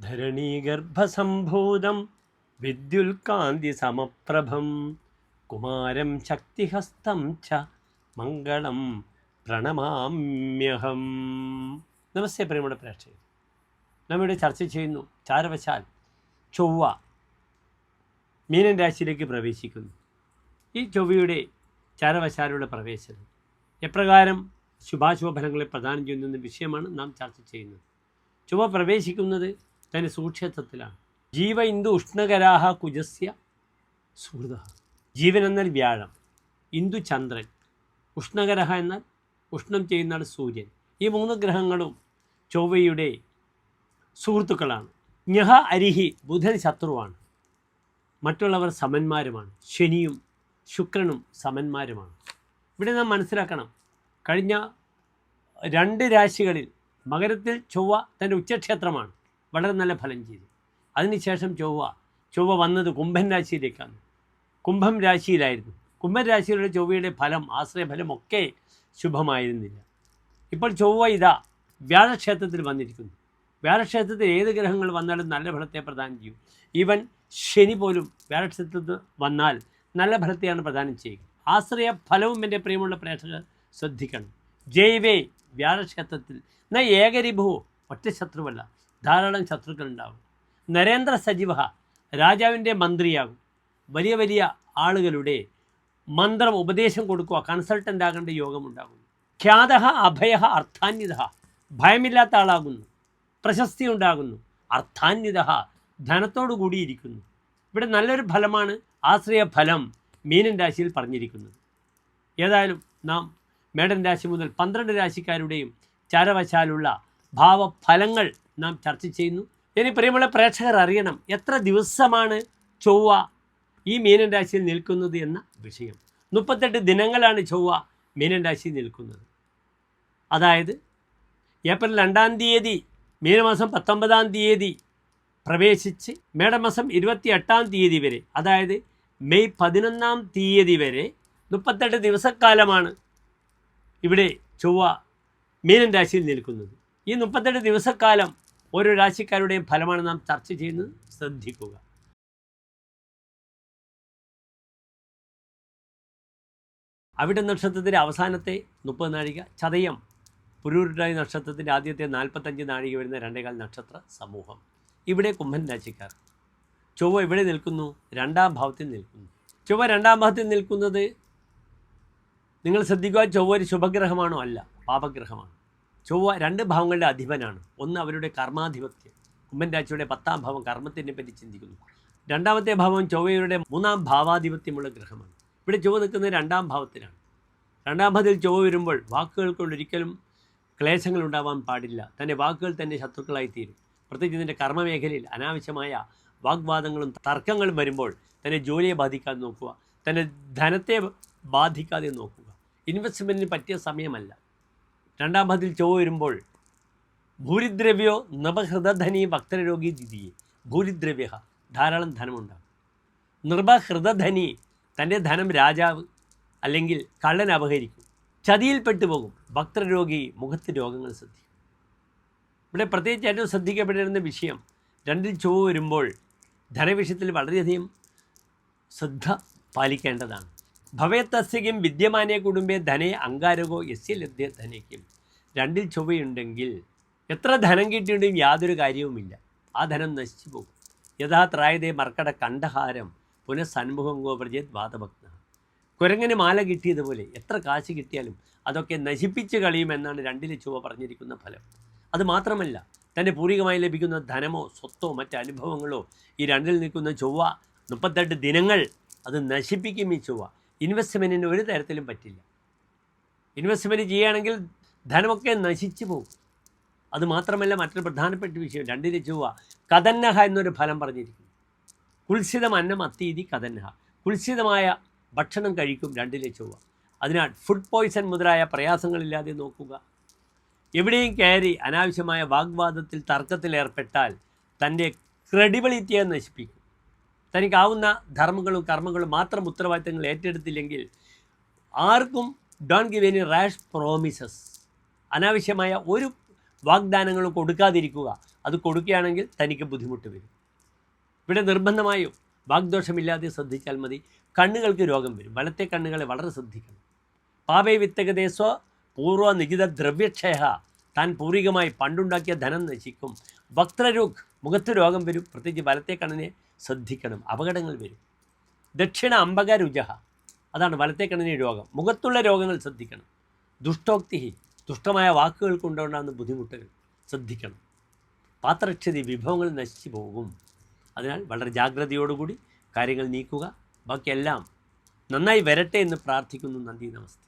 ധരണീഗർഭസംഭൂതം വിദ്യുൽകാന്തി സമപ്രഭം കുമാരം ശക്തിഹസ്തം ച മംഗളം പ്രണമാമ്യഹം. നമസ്തേ പ്രിയമുള്ള പ്രേക്ഷകർ, നമ്മിവിടെ ചർച്ച ചെയ്യുന്നു ചാരവശാൽ ചൊവ്വ മീനൻ രാശിയിലേക്ക് പ്രവേശിക്കുന്നു. ഈ ചൊവ്വയുടെ ചാരവശാലുള്ള പ്രവേശനം എപ്രകാരം ശുഭാശുഭ ഫലങ്ങളെ പ്രദാനം ചെയ്യുന്ന വിഷയമാണ് നാം ചർച്ച ചെയ്യുന്നത്. ചൊവ്വ പ്രവേശിക്കുന്നത് തൻ്റെ സൂക്ഷേത്രത്തിലാണ്. ജീവ ഇന്ദു ഉഷ്ണകരാഹ കുജസ്യ സുഹൃത. ജീവൻ എന്നാൽ വ്യാഴം, ഇന്ദു ചന്ദ്രൻ, ഉഷ്ണകരഹ എന്നാൽ ഉഷ്ണം ചെയ്യുന്ന സൂര്യൻ. ഈ മൂന്ന് ഗ്രഹങ്ങളും ചൊവ്വയുടെ സുഹൃത്തുക്കളാണ്. ജ്ഞഹ അരിഹി, ബുധൻ ശത്രുവാണ്, മറ്റുള്ളവർ സമന്മാരുമാണ്. ശനിയും ശുക്രനും സമന്മാരുമാണ്. ഇവിടെ നാം മനസ്സിലാക്കണം, കഴിഞ്ഞ 2 രാശികളിൽ മകരത്തിൽ ചൊവ്വ തൻ്റെ ഉച്ചക്ഷേത്രമാണ്, വളരെ നല്ല ഫലം ചെയ്തു. അതിനുശേഷം ചൊവ്വ വന്നത് കുംഭൻ രാശിയിലേക്കാണ്. കുംഭം രാശിയിലായിരുന്നു. കുംഭൻ രാശിയിലുള്ള ചൊവ്വയുടെ ഫലം, ആശ്രയഫലമൊക്കെ ശുഭമായിരുന്നില്ല. ഇപ്പോൾ ചൊവ്വ ഇതാ വ്യാഴക്ഷേത്രത്തിൽ വന്നിരിക്കുന്നു. വ്യാഴക്ഷേത്രത്തിൽ ഏത് ഗ്രഹങ്ങൾ വന്നാലും നല്ല ഫലത്തെ പ്രദാനം ചെയ്യും. ഈവൻ ശനി പോലും വ്യാഴക്ഷേത്രത്തിൽ വന്നാൽ നല്ല ഫലത്തെയാണ് പ്രദാനം ചെയ്യുക. ആശ്രയ ഫലവും എൻ്റെ പ്രിയമുള്ള പ്രേക്ഷകർ ശ്രദ്ധിക്കണം. ജൈവേ വ്യാഴക്ഷേത്രത്തിൽ എന്നാൽ ഏകരിഭു, ഒറ്റ ശത്രുവല്ല, ധാരാളം ശത്രുക്കൾ ഉണ്ടാകും. നരേന്ദ്ര സജീവ, രാജാവിൻ്റെ മന്ത്രിയാകും. വലിയ വലിയ ആളുകളുടെ മന്ത്രം ഉപദേശം കൊടുക്കുക, കൺസൾട്ടൻ്റ് ആകേണ്ട യോഗമുണ്ടാകുന്നു. ഖ്യാത അഭയ അർത്ഥാന്വിത, ഭയമില്ലാത്ത ആളാകുന്നു. പ്രശസ്തി ഉണ്ടാകുന്നു. അർത്ഥാന്വിത, ധനത്തോടു കൂടിയിരിക്കുന്നു. ഇവിടെ നല്ലൊരു ഫലമാണ് ആശ്രയ ഫലം മീനൻ രാശിയിൽ പറഞ്ഞിരിക്കുന്നത്. ഏതായാലും നാം മേടൻ രാശി മുതൽ 12 രാശിക്കാരുടെയും ചാരവശാലുള്ള ഭാവഫലങ്ങൾ നാം ചർച്ച ചെയ്യുന്നു. ഇനി പ്രിയമുള്ള പ്രേക്ഷകർ അറിയണം, എത്ര ദിവസമാണ് ചൊവ്വ ഈ മീനൻ രാശിയിൽ നിൽക്കുന്നത് എന്ന വിഷയം. 38 ദിനങ്ങളാണ് ചൊവ്വ മീനൻ രാശിയിൽ നിൽക്കുന്നത്. അതായത് ഏപ്രിൽ 2-ാം തീയതി മീനമാസം 19-ാം തീയതി പ്രവേശിച്ച് മേടമാസം 28-ാം തീയതി വരെ, അതായത് മെയ് 11-ാം തീയതി വരെ 38 ദിവസക്കാലമാണ് ഇവിടെ ചൊവ്വ മീനൻ രാശിയിൽ നിൽക്കുന്നത്. ഈ 38 ദിവസക്കാലം ഓരോ രാശിക്കാരുടെയും ഫലമാണ് നാം ചർച്ച ചെയ്യുന്നത്. ശ്രദ്ധിക്കുക. അവിട്ട നക്ഷത്രത്തിൻ്റെ അവസാനത്തെ 30 നാഴിക, ചതയം പുരൂരുട്ടാതി നക്ഷത്രത്തിൻ്റെ ആദ്യത്തെ 45 നാഴിക വരുന്ന 2.25 നക്ഷത്ര സമൂഹം. ഇവിടെ കുംഭൻ രാശിക്കാർ. ചൊവ്വ ഇവിടെ നിൽക്കുന്നു, 2-ാം ഭാവത്തിൽ നിൽക്കുന്നു. ചൊവ്വ 2-ാം ഭാവത്തിൽ നിൽക്കുന്നത് നിങ്ങൾ ശ്രദ്ധിക്കുക, ചൊവ്വ ഒരു ശുഭഗ്രഹമാണോ? അല്ല, പാപഗ്രഹമാണ്. ചൊവ്വ 2 ഭാവങ്ങളുടെ അധിപനാണ്. ഒന്ന് അവരുടെ കർമാധിപത്യം. കുംഭൻ രാശിയുടെ 10-ാം ഭാവം കർമ്മത്തിനെ പറ്റി ചിന്തിക്കുന്നു. 2-ാമത്തെ ഭാവം ചൊവ്വയുടെ 3-ാം ഭാവാധിപത്യമുള്ള ഗ്രഹമാണ്. ഇവിടെ ചൊവ്വ നിൽക്കുന്നത് 2-ാം ഭാവത്തിലാണ്. 2-ാം ഭാവത്തിൽ ചൊവ്വ വരുമ്പോൾ വാക്കുകൾക്കൊണ്ട് ഒരിക്കലും ക്ലേശങ്ങൾ ഉണ്ടാവാൻ പാടില്ല. തൻ്റെ വാക്കുകൾ തന്നെ ശത്രുക്കളായി തീരും. പ്രത്യേകിച്ച് ഇതിൻ്റെ കർമ്മമേഖലയിൽ അനാവശ്യമായ വാഗ്വാദങ്ങളും തർക്കങ്ങളും വരുമ്പോൾ തൻ്റെ ജോലിയെ ബാധിക്കാതെ നോക്കുക, തൻ്റെ ധനത്തെ ബാധിക്കാതെ നോക്കുക. ഇൻവെസ്റ്റ്മെൻറ്റിന് പറ്റിയ സമയമല്ല. 2-ാം ഭാവത്തിൽ ചൊവ്വ വരുമ്പോൾ ഭൂരിദ്രവ്യോ നൃപഹൃതധനി ഭക്തരോഗി ദിതിയെ. ഭൂരിദ്രവ്യ, ധാരാളം ധനമുണ്ടാകും. നൃപഹൃതധനി, തൻ്റെ ധനം രാജാവ് അല്ലെങ്കിൽ കള്ളൻ അപഹരിക്കും. ചതിയിൽപ്പെട്ടു പോകും. ഭക്തരോഗി, മുഖത്ത് രോഗങ്ങൾ ശ്രദ്ധിക്കും. ഇവിടെ പ്രത്യേകിച്ച് ഏറ്റവും ശ്രദ്ധിക്കപ്പെട്ടിരുന്ന വിഷയം, 2-ൽ ചൊവ്വ വരുമ്പോൾ ധനവിഷയത്തിൽ വളരെയധികം ശ്രദ്ധ പാലിക്കേണ്ടതാണ്. ഭവേത്തസ്യക്കും വിദ്യമാനേ കുടുംബേ ധനേ അങ്കാരകോ യസ്യ ലഭ്യ ധനയ്ക്കും. 2-ൽ ചൊവ്വയുണ്ടെങ്കിൽ എത്ര ധനം കിട്ടിയിട്ടുണ്ടെങ്കിൽ യാതൊരു കാര്യവുമില്ല. ആ ധനം നശിച്ചു പോകും. യഥാ ത്രായതേ മർക്കട കണ്ഠഹാരം പുനഃസന്മുഖം ഗോപ്രജേത് വാദഭക്ത. കുരങ്ങനെ മാല കിട്ടിയതുപോലെ എത്ര കാശ് കിട്ടിയാലും അതൊക്കെ നശിപ്പിച്ച് കളയുമെന്നാണ് 2-ലെ ചൊവ്വ പറഞ്ഞിരിക്കുന്ന ഫലം. അതുമാത്രമല്ല, തൻ്റെ പൂർവികമായി ലഭിക്കുന്ന ധനമോ സ്വത്തോ മറ്റ് അനുഭവങ്ങളോ ഈ 2-ൽ നിൽക്കുന്ന ചൊവ്വ 38 ദിനങ്ങൾ അത് നശിപ്പിക്കും. ഈ ചൊവ്വ ഇൻവെസ്റ്റ്മെൻറ്റിന് ഒരു തരത്തിലും പറ്റില്ല. ഇൻവെസ്റ്റ്മെൻറ്റ് ചെയ്യുകയാണെങ്കിൽ ധനമൊക്കെ നശിച്ചു പോകും. അതുമാത്രമല്ല, മറ്റൊരു പ്രധാനപ്പെട്ട വിഷയം, 2-ലെ ചൊവ്വ കഥന്നഹ എന്നൊരു ഫലം പറഞ്ഞിരിക്കുന്നു. കുൽസിതം അന്നം അത്തീതി കഥന്നഹ. കുൽസിതമായ ഭക്ഷണം കഴിക്കും 2-ലെ ചൊവ്വ. അതിനാൽ ഫുഡ് പോയ്സൺ മുതലായ പ്രയാസങ്ങളില്ലാതെ നോക്കുക. എവിടെയും കയറി അനാവശ്യമായ വാഗ്വാദത്തിൽ തർക്കത്തിൽ ഏർപ്പെട്ടാൽ തൻ്റെ ക്രെഡിബിലിറ്റിയെ നശിപ്പിക്കും. തനിക്കാവുന്ന ധർമ്മങ്ങളും കർമ്മങ്ങളും മാത്രം ഉത്തരവാദിത്തങ്ങൾ ഏറ്റെടുത്തില്ലെങ്കിൽ ആർക്കും don't give any rash promises. അനാവശ്യമായ ഒരു വാഗ്ദാനങ്ങൾ കൊടുക്കാതിരിക്കുക. അത് കൊടുക്കുകയാണെങ്കിൽ തനിക്ക് ബുദ്ധിമുട്ട് വരും. ഇവിടെ നിർബന്ധമായും വാഗ്ദോഷമില്ലാതെ ശ്രദ്ധിച്ചാൽ മതി. കണ്ണുകൾക്ക് രോഗം വരും. വലത്തെ കണ്ണുകളെ വളരെ ശ്രദ്ധിക്കണം. പാപേ വിത്തകദേശോ പൂർവ്വ നിജിത ദ്രവ്യക്ഷയ, താൻ പൂർവികമായി പണ്ടുണ്ടാക്കിയ ധനം നശിക്കും. വക്രരോഗ്, മുഖത്ത് രോഗം വരും. പ്രത്യേകിച്ച് വലത്തെ കണ്ണിനെ ശ്രദ്ധിക്കണം, അപകടങ്ങൾ വരും. ദക്ഷിണ അംബക രുജഹ, അതാണ് വലത്തെ കണ്ണിന് രോഗം. മുഖത്തുള്ള രോഗങ്ങൾ ശ്രദ്ധിക്കണം. ദുഷ്ടോക്തി, ദുഷ്ടമായ വാക്കുകൾ കൊണ്ടുണ്ടാകുന്ന ബുദ്ധിമുട്ടുകൾ ശ്രദ്ധിക്കണം. പാത്രക്ഷതി, വിഭവങ്ങൾ നശിച്ചു പോകും. അതിനാൽ വളരെ ജാഗ്രതയോടുകൂടി കാര്യങ്ങൾ നീക്കുക. ബാക്കിയെല്ലാം നന്നായി വരട്ടെ എന്ന് പ്രാർത്ഥിക്കുന്നു. നന്ദി, നമസ്തേ.